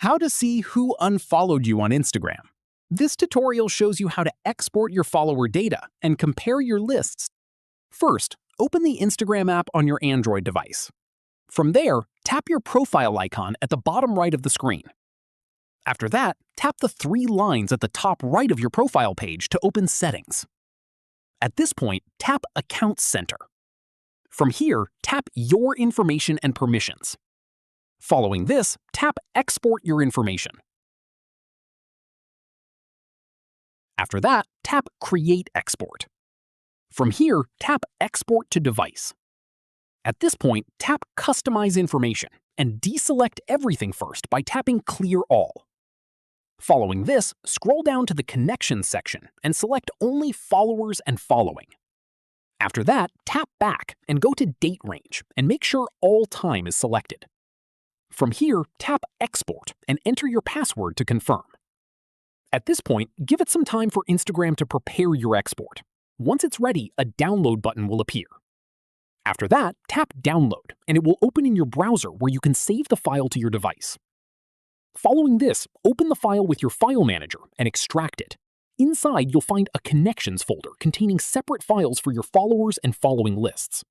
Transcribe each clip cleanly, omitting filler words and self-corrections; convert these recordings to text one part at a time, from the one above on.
How to see who unfollowed you on Instagram. This tutorial shows you how to export your follower data and compare your lists. First, open the Instagram app on your Android device. From there, tap your profile icon at the bottom right of the screen. After that, tap the three lines at the top right of your profile page to open Settings. At this point, tap Account Center. From here, tap Your Information and Permissions. Following this, tap Export Your Information. After that, tap Create Export. From here, tap Export to Device. At this point, tap Customize Information and deselect everything first by tapping Clear All. Following this, scroll down to the Connections section and select only Followers and Following. After that, tap back and go to Date Range and make sure All Time is selected. From here, tap Export and enter your password to confirm. At this point, give it some time for Instagram to prepare your export. Once it's ready, a download button will appear. After that, tap Download, and it will open in your browser where you can save the file to your device. Following this, open the file with your file manager and extract it. Inside, you'll find a Connections folder containing separate files for your followers and following lists.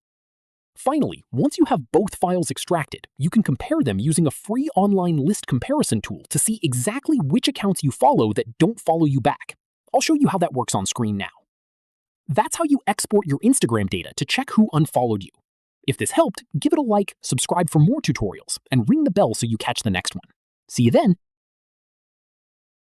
Finally, once you have both files extracted, you can compare them using a free online list comparison tool to see exactly which accounts you follow that don't follow you back. I'll show you how that works on screen now. That's how you export your Instagram data to check who unfollowed you. If this helped, give it a like, subscribe for more tutorials, and ring the bell so you catch the next one. See you then!